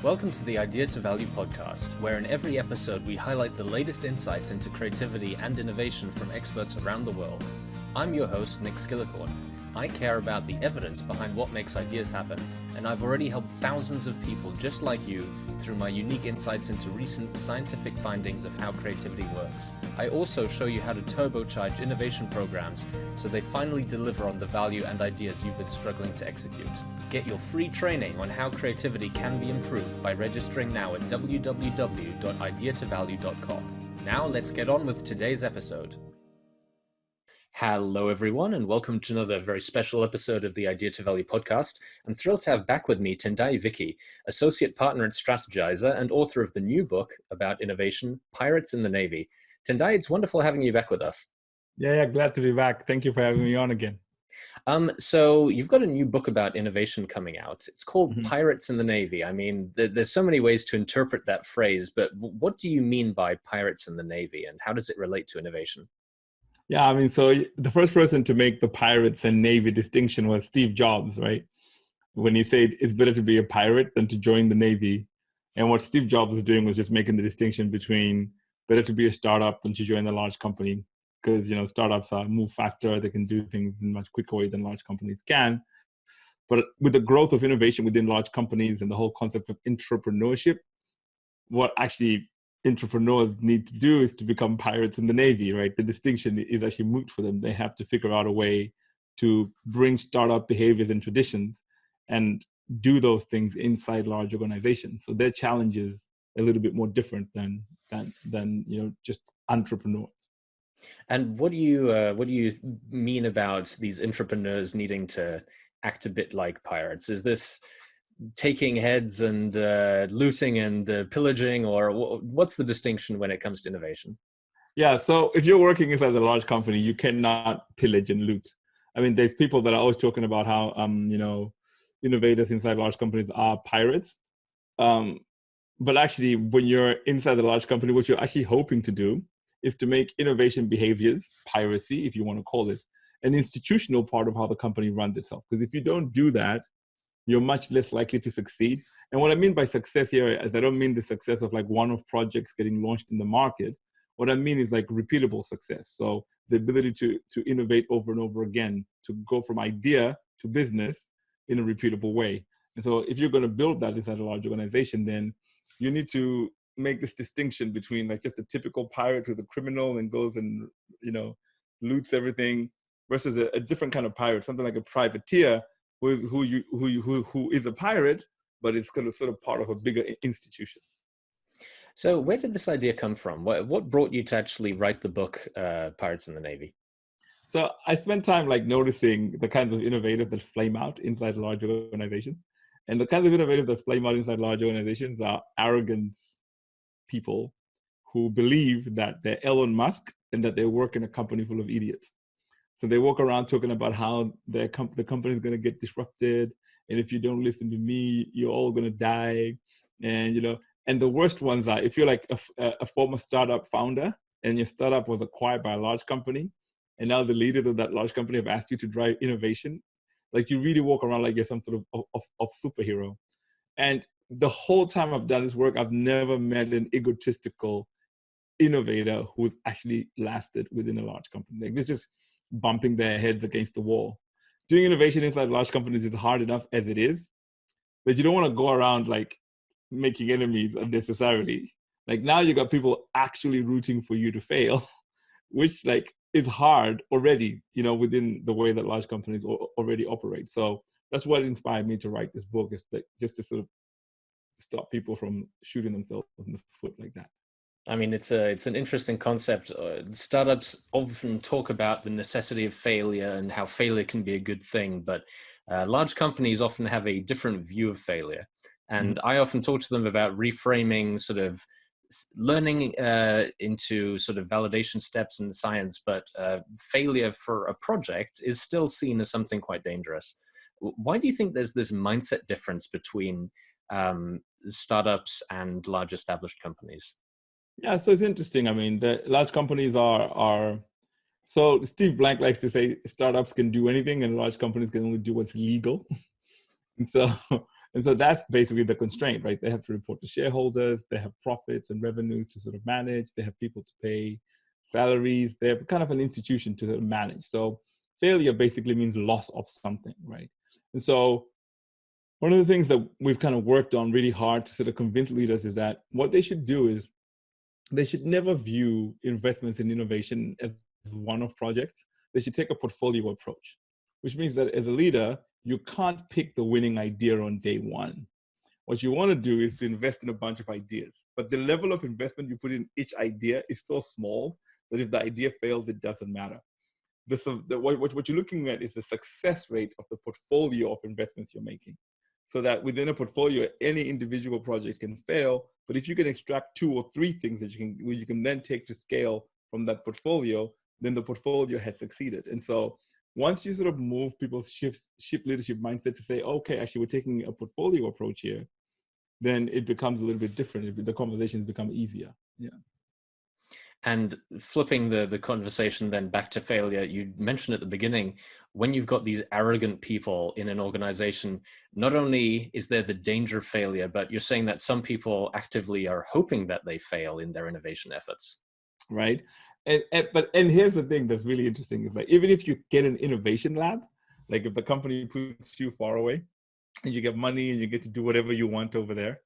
Welcome to the Idea to Value podcast, where in every episode we highlight the latest insights into creativity and innovation from experts around the world. I'm your host, Nick Skillicorn. I care about the evidence behind what makes ideas happen, and I've already helped thousands of people just like you through my unique insights into recent scientific findings of how creativity works. I also show you how to turbocharge innovation programs so they finally deliver on the value and ideas you've been struggling to execute. Get your free training on how creativity can be improved by registering now at www.ideatovalue.com. Now let's get on with today's episode. Hello, everyone, and welcome to another very special episode of the Idea to Value podcast. I'm thrilled to have back with me Tendayi Viki, associate partner at Strategyzer and author of the new book about innovation, Pirates in the Navy. Tendayi, it's wonderful having you back with us. Yeah, glad to be back. Thank you for having me on again. So you've got a new book about innovation coming out. It's called Pirates in the Navy. I mean, there's so many ways to interpret that phrase, but what do you mean by Pirates in the Navy, and how does it relate to innovation? Yeah, I mean, so the first person to make the pirates and Navy distinction was Steve Jobs, right? When he said it's better to be a pirate than to join the Navy. And what Steve Jobs was doing was just making the distinction between better to be a startup than to join a large company, because, startups move faster, they can do things in a much quicker way than large companies can. But with the growth of innovation within large companies and the whole concept of intrapreneurship, what actually entrepreneurs need to do is to become pirates in the Navy, right? The distinction is actually moot for them. They have to figure out a way to bring startup behaviors and traditions and do those things inside large organizations. So their challenge is a little bit more different than just entrepreneurs. And what do you mean about these entrepreneurs needing to act a bit like pirates? Is this taking heads and looting and pillaging, or what's the distinction when it comes to innovation? Yeah, so if you're working inside a large company, you cannot pillage and loot. I mean, there's people that are always talking about how innovators inside large companies are pirates. But actually, when you're inside the large company, what you're actually hoping to do is to make innovation behaviors, piracy, if you want to call it, an institutional part of how the company runs itself. Because if you don't do that, you're much less likely to succeed. And what I mean by success here is I don't mean the success of like one-off projects getting launched in the market. What I mean is like repeatable success. So the ability to innovate over and over again, to go from idea to business in a repeatable way. And so if you're going to build that inside a large organization, then you need to make this distinction between like just a typical pirate who's a criminal and goes and, loots everything versus a different kind of pirate, something like a privateer who is a pirate, but it's kind of sort of part of a bigger institution. So where did this idea come from? What brought you to actually write the book, Pirates in the Navy? So I spent time like noticing the kinds of innovators that flame out inside large organizations. And the kinds of innovators that flame out inside large organizations are arrogant people who believe that they're Elon Musk and that they work in a company full of idiots. So they walk around talking about how the company is going to get disrupted. And if you don't listen to me, you're all going to die. And, and the worst ones are if you're like a former startup founder and your startup was acquired by a large company, and now the leaders of that large company have asked you to drive innovation, like you really walk around like you're some sort of superhero. And the whole time I've done this work, I've never met an egotistical innovator who's actually lasted within a large company. Like this just bumping their heads against the wall. Doing innovation inside large companies is hard enough as it is, but you don't want to go around like making enemies unnecessarily. Like now you got people actually rooting for you to fail, which like is hard already, within the way that large companies already operate. So that's what inspired me to write this book, is like just to sort of stop people from shooting themselves in the foot like that. I mean, it's an interesting concept. Startups often talk about the necessity of failure and how failure can be a good thing, but large companies often have a different view of failure. And I often talk to them about reframing sort of learning into sort of validation steps in science, but failure for a project is still seen as something quite dangerous. Why do you think there's this mindset difference between startups and large established companies? Yeah, so it's interesting. I mean, the large companies are so Steve Blank likes to say startups can do anything and large companies can only do what's legal. And And so that's basically the constraint, right? They have to report to shareholders, they have profits and revenue to sort of manage, they have people to pay salaries, they have kind of an institution to manage. So failure basically means loss of something, right? And so one of the things that we've kind of worked on really hard to sort of convince leaders is that what they should do is they should never view investments in innovation as one-off projects. They should take a portfolio approach, which means that as a leader, you can't pick the winning idea on day one. What you want to do is to invest in a bunch of ideas, but the level of investment you put in each idea is so small that if the idea fails, it doesn't matter. What you're looking at is the success rate of the portfolio of investments you're making. So that within a portfolio, any individual project can fail, but if you can extract 2 or 3 things that you can then take to scale from that portfolio, then the portfolio has succeeded. And so once you sort of move people's shift leadership mindset to say, okay, actually we're taking a portfolio approach here, then it becomes a little bit different. The conversations become easier. Yeah. And flipping the conversation then back to failure, you mentioned at the beginning, when you've got these arrogant people in an organization, not only is there the danger of failure, but you're saying that some people actively are hoping that they fail in their innovation efforts. Right. And here's the thing that's really interesting is like, even if you get an innovation lab, like if the company puts you far away and you get money and you get to do whatever you want over there,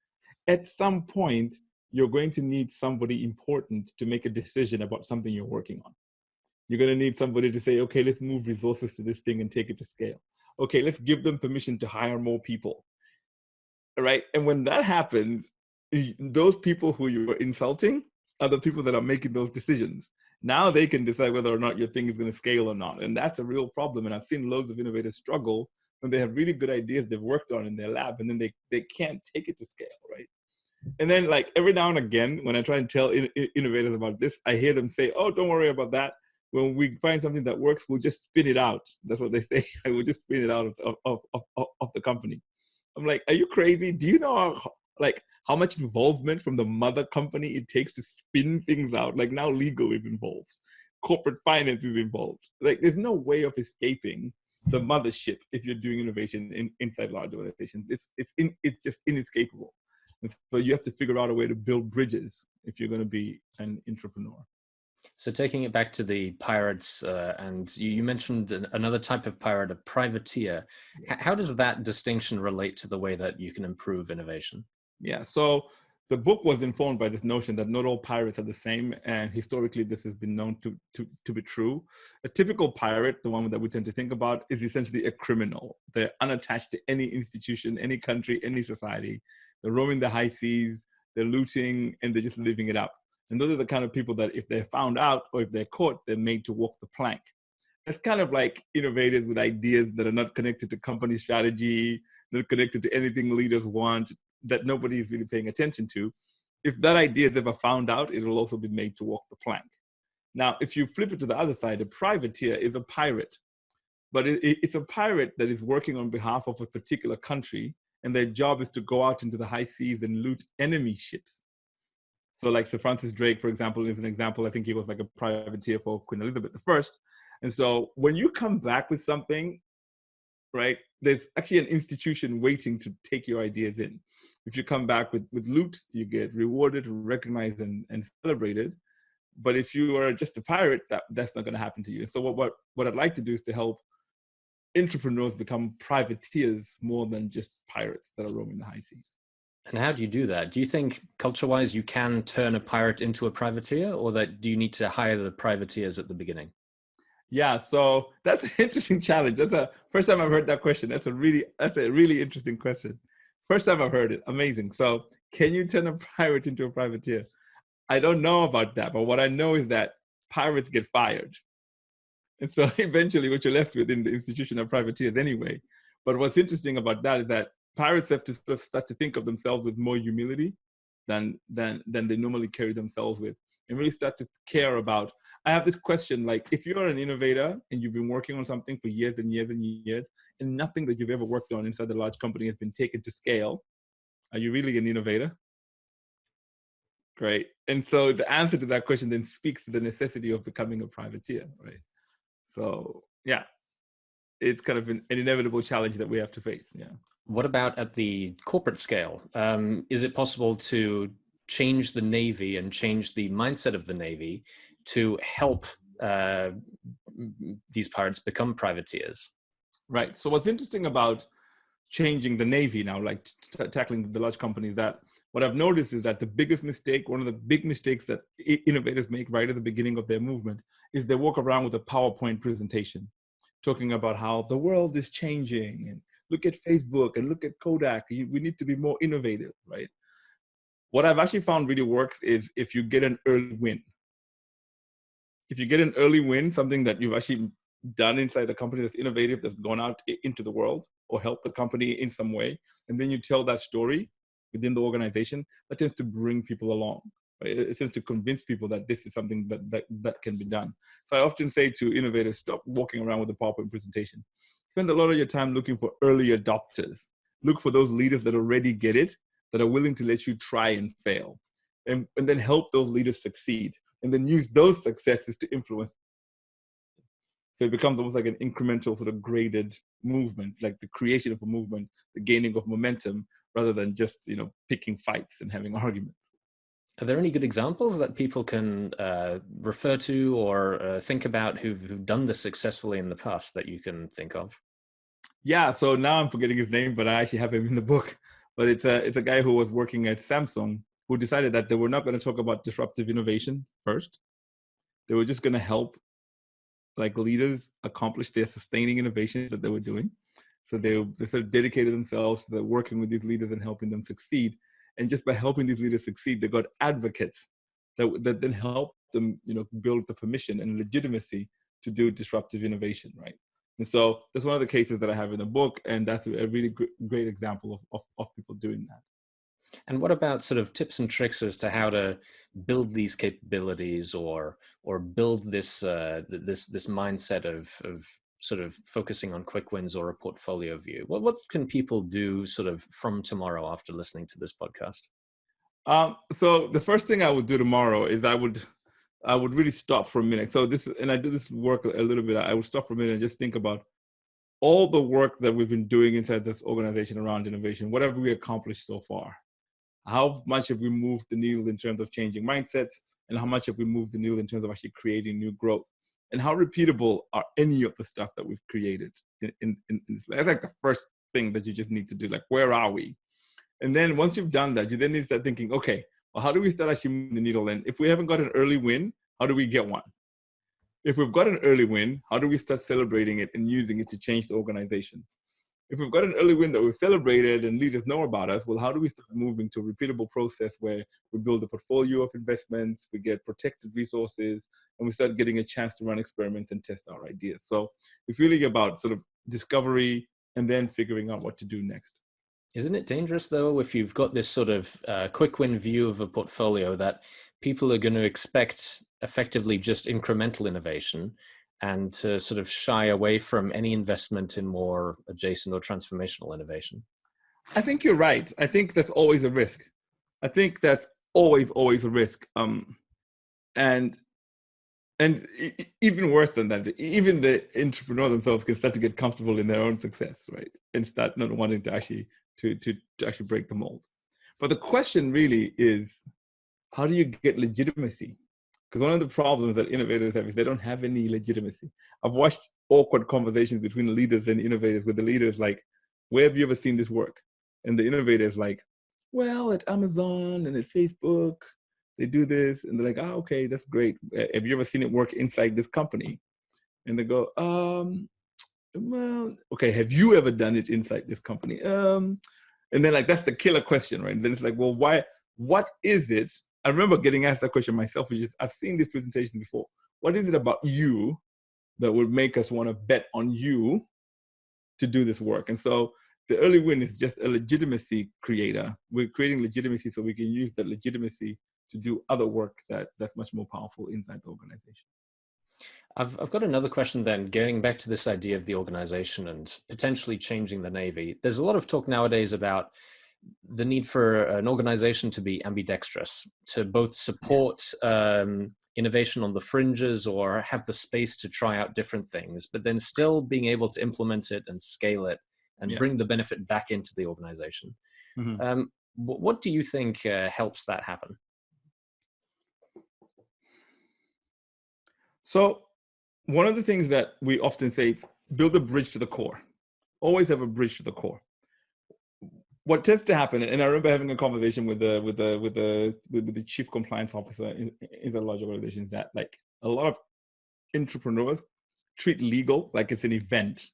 at some point, you're going to need somebody important to make a decision about something you're working on. You're going to need somebody to say, okay, let's move resources to this thing and take it to scale. Okay, let's give them permission to hire more people. Right? And when that happens, those people who you're insulting are the people that are making those decisions. Now they can decide whether or not your thing is going to scale or not. And that's a real problem. And I've seen loads of innovators struggle when they have really good ideas they've worked on in their lab, and then they can't take it to scale, right? And then like every now and again, when I try and tell innovators about this, I hear them say, oh, don't worry about that. When we find something that works, we'll just spin it out. That's what they say. We'll just spin it out of the company. I'm like, are you crazy? Do you know how much involvement from the mother company it takes to spin things out? Like now legal is involved. Corporate finance is involved. Like there's no way of escaping the mothership if you're doing innovation inside large organizations. It's just inescapable. And so you have to figure out a way to build bridges if you're going to be an intrapreneur. So taking it back to the pirates, and you mentioned another type of pirate, a privateer. How does that distinction relate to the way that you can improve innovation? Yeah, so the book was informed by this notion that not all pirates are the same, and historically this has been known to be true. A typical pirate, the one that we tend to think about, is essentially a criminal. They're unattached to any institution, any country, any society. They're roaming the high seas, they're looting, and they're just living it up. And those are the kind of people that if they're found out or if they're caught, they're made to walk the plank. It's kind of like innovators with ideas that are not connected to company strategy, not connected to anything leaders want, that nobody is really paying attention to. If that idea is ever found out, it will also be made to walk the plank. Now, if you flip it to the other side, a privateer is a pirate, but it's a pirate that is working on behalf of a particular country, and their job is to go out into the high seas and loot enemy ships. So like Sir Francis Drake, for example, is an example. I think he was like a privateer for Queen Elizabeth I. And so when you come back with something, right, there's actually an institution waiting to take your ideas in. If you come back with loot, you get rewarded, recognized, and celebrated. But if you are just a pirate, that's not going to happen to you. So what I'd like to do is to help intrapreneurs become privateers more than just pirates that are roaming the high seas. And how do you do that? Do you think culture-wise you can turn a pirate into a privateer, or that do you need to hire the privateers at the beginning? Yeah, so that's an interesting challenge. That's the first time I've heard that question. That's a really interesting question. First time I've heard it. Amazing. So can you turn a pirate into a privateer? I don't know about that, but what I know is that pirates get fired. And so eventually what you're left with in the institution of privateers anyway. But what's interesting about that is that pirates have to sort of start to think of themselves with more humility than they normally carry themselves with, and really start to care about. I have this question, like, if you're an innovator and you've been working on something for years and years and years, and nothing that you've ever worked on inside the large company has been taken to scale, are you really an innovator? Great. And so the answer to that question then speaks to the necessity of becoming a privateer, right? So yeah. it's kind of an inevitable challenge that we have to face. Yeah. What about at the corporate scale? Is it possible to change the Navy and change the mindset of the Navy to help these pirates become privateers? Right. So what's interesting about changing the Navy now, like tackling the large companies, that what I've noticed is that the biggest mistake, one of the big mistakes that innovators make right at the beginning of their movement, is they walk around with a PowerPoint presentation talking about how the world is changing and look at Facebook and look at Kodak. We need to be more innovative, right? What I've actually found really works is if you get an early win. If you get an early win, something that you've actually done inside the company that's innovative, that's gone out into the world or helped the company in some way, and then you tell that story within the organization, that tends to bring people along. Right? It tends to convince people that this is something that can be done. So I often say to innovators, stop walking around with a PowerPoint presentation. Spend a lot of your time looking for early adopters. Look for those leaders that already get it, that are willing to let you try and fail, and then help those leaders succeed, and then use those successes to influence. So it becomes almost like an incremental sort of graded movement, like the creation of a movement, the gaining of momentum, rather than just, picking fights and having arguments. Are there any good examples that people can refer to or think about who've done this successfully in the past that you can think of? Yeah, so now I'm forgetting his name, but I actually have him in the book. But it's a guy who was working at Samsung who decided that they were not going to talk about disruptive innovation first. They were just going to help leaders accomplish their sustaining innovations that they were doing. So they sort of dedicated themselves to working with these leaders and helping them succeed. And just by helping these leaders succeed, they got advocates that then helped them, build the permission and legitimacy to do disruptive innovation, right? And so that's one of the cases that I have in the book, and that's a really great example of people doing that. And what about sort of tips and tricks as to how to build these capabilities or build this this mindset of sort of focusing on quick wins or a portfolio view? What can people do sort of from tomorrow after listening to this podcast? So the first thing I would do tomorrow is I would really stop for a minute. So I do this work a little bit. I would stop for a minute and just think about all the work that we've been doing inside this organization around innovation. What have we accomplished so far? How much have we moved the needle in terms of changing mindsets, and how much have we moved the needle in terms of actually creating new growth? And how repeatable are any of the stuff that we've created in this? That's like the first thing that you just need to do. Like, where are we? And then once you've done that, you then need to start thinking, okay, well, how do we start actually moving the needle? And if we haven't got an early win, how do we get one? If we've got an early win, how do we start celebrating it and using it to change the organization? If we've got an early win that we've celebrated and leaders know about us, well, how do we start moving to a repeatable process where we build a portfolio of investments, we get protected resources, and we start getting a chance to run experiments and test our ideas? So it's really about sort of discovery and then figuring out what to do next. Isn't it dangerous, though, if you've got this sort of quick win view of a portfolio, that people are going to expect effectively just incremental innovation and to sort of shy away from any investment in more adjacent or transformational innovation? I think you're right. I think that's always a risk. I think that's always a risk. And even worse than that, even the entrepreneur themselves can start to get comfortable in their own success, right? And start not wanting to actually to actually break the mold. But the question really is, how do you get legitimacy? Because one of the problems that innovators have is they don't have any legitimacy. I've watched awkward conversations between leaders and innovators, where the leaders like, where have you ever seen this work? And the innovators like, well, at Amazon and at Facebook, they do this. And they're like, oh, okay, that's great. Have you ever seen it work inside this company? And they go, well, okay, have you ever done it inside this company? And then like, that's the killer question, right? And then it's like, well, why, what is it? I remember getting asked that question myself, which is, I've seen this presentation before. What is it about you that would make us want to bet on you to do this work? And so the early win is just a legitimacy creator. We're creating legitimacy so we can use that legitimacy to do other work that's much more powerful inside the organization. I've got another question then, going back to this idea of the organization and potentially changing the Navy. There's a lot of talk nowadays about the need for an organization to be ambidextrous, to both support innovation on the fringes or have the space to try out different things, but then still being able to implement it and scale it and bring the benefit back into the organization. Mm-hmm. What do you think helps that happen? So one of the things that we often say is build a bridge to the core. Always have a bridge to the core. What tends to happen, and I remember having a conversation with the chief compliance officer in a large organization, that like a lot of intrapreneurs treat legal like it's an event.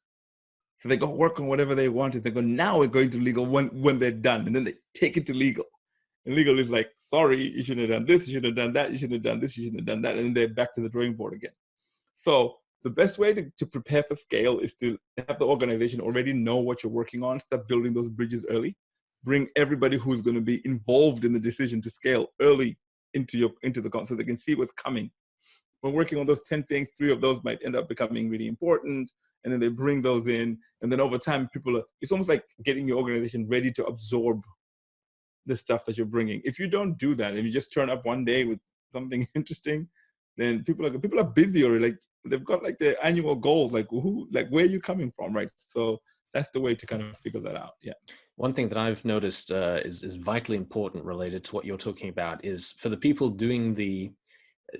So they go work on whatever they wanted. They go, now we're going to legal when they're done, and then they take it to legal. And legal is like, sorry, you shouldn't have done this, you should have done that, you should have done this, you shouldn't have done that, and then they're back to the drawing board again. So the best way to prepare for scale is to have the organization already know what you're working on, start building those bridges early, bring everybody who's going to be involved in the decision to scale early into the concept so they can see what's coming. When working on those 10 things, 3 of those might end up becoming really important, and then they bring those in, and then over time, it's almost like getting your organization ready to absorb the stuff that you're bringing. If you don't do that, if you just turn up one day with something interesting, then people are busy, or like they've got like their annual goals, like where are you coming from, right? So that's the way to kind of figure that out. Yeah. One thing that I've noticed is vitally important related to what you're talking about is for the people doing the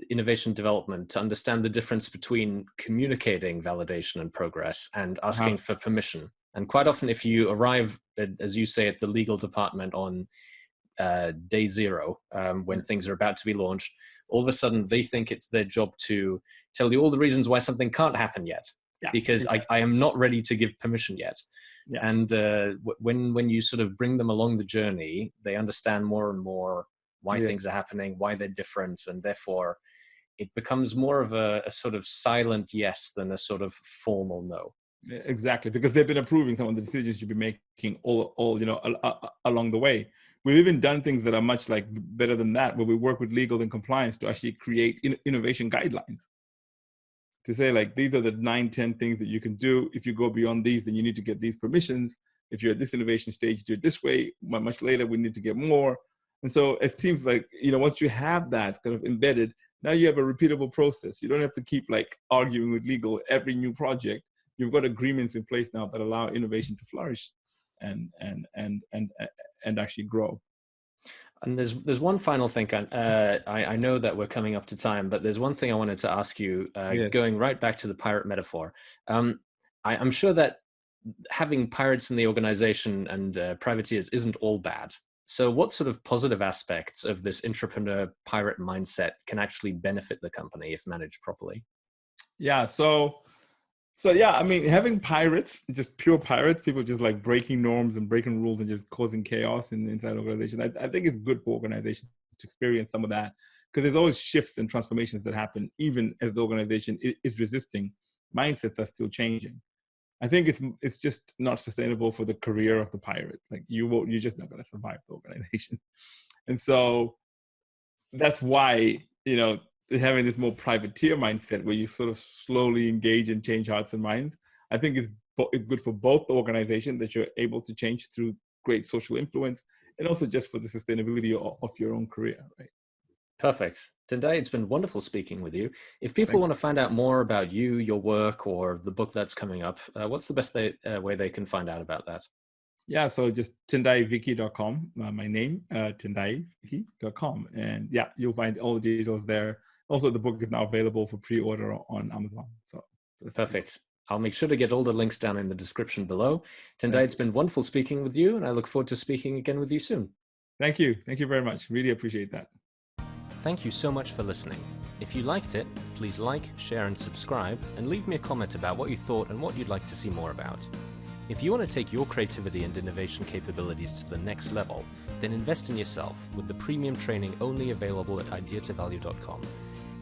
innovation development to understand the difference between communicating validation and progress and asking for permission. And quite often, if you arrive, as you say, at the legal department on day 0, when things are about to be launched, all of a sudden they think it's their job to tell you all the reasons why something can't happen yet, because I am not ready to give permission yet. And when you sort of bring them along the journey, they understand more and more why things are happening, why they're different, and therefore it becomes more of a sort of silent yes than a sort of formal no. Exactly, because they've been approving some of the decisions you'll be making all along the way. We've even done things that are much like better than that, where we work with legal and compliance to actually create innovation guidelines. To say like, these are the 9, 10 things that you can do. If you go beyond these, then you need to get these permissions. If you're at this innovation stage, do it this way. Much later, we need to get more. And so as teams, like, once you have that kind of embedded, now you have a repeatable process. You don't have to keep like arguing with legal every new project. You've got agreements in place now that allow innovation to flourish and actually grow. And there's one final thing. I know that we're coming up to time, but there's one thing I wanted to ask you, going right back to the pirate metaphor. I'm sure that having pirates in the organization and privateers isn't all bad. So what sort of positive aspects of this intrapreneur pirate mindset can actually benefit the company if managed properly? Yeah, so yeah, I mean, having pirates, just pure pirates, people just like breaking norms and breaking rules and just causing chaos inside organizations, I think it's good for organizations to experience some of that, because there's always shifts and transformations that happen even as the organization is resisting. Mindsets are still changing. I think it's just not sustainable for the career of the pirate. Like you're just not going to survive the organization. And so that's why, having this more privateer mindset where you sort of slowly engage and change hearts and minds, I think it's good for both the organization that you're able to change through great social influence, and also just for the sustainability of your own career, right? Perfect. Tendayi, it's been wonderful speaking with you. If people want to find out more about you, your work, or the book that's coming up, what's the best way they can find out about that? Yeah, so just tendayiviki.com, my name, tendayiviki.com. And yeah, you'll find all the details there. Also, the book is now available for pre-order on Amazon. So perfect. I'll make sure to get all the links down in the description below. Tendayi, it's been wonderful speaking with you, and I look forward to speaking again with you soon. Thank you. Thank you very much. Really appreciate that. Thank you so much for listening. If you liked it, please like, share, and subscribe, and leave me a comment about what you thought and what you'd like to see more about. If you want to take your creativity and innovation capabilities to the next level, then invest in yourself with the premium training only available at ideatovalue.com.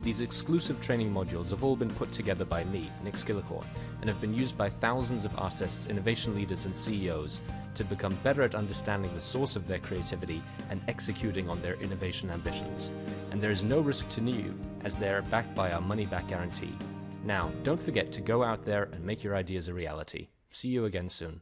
These exclusive training modules have all been put together by me, Nick Skillicorn, and have been used by thousands of artists, innovation leaders, and CEOs to become better at understanding the source of their creativity and executing on their innovation ambitions. And there is no risk to you, as they are backed by our money-back guarantee. Now, don't forget to go out there and make your ideas a reality. See you again soon.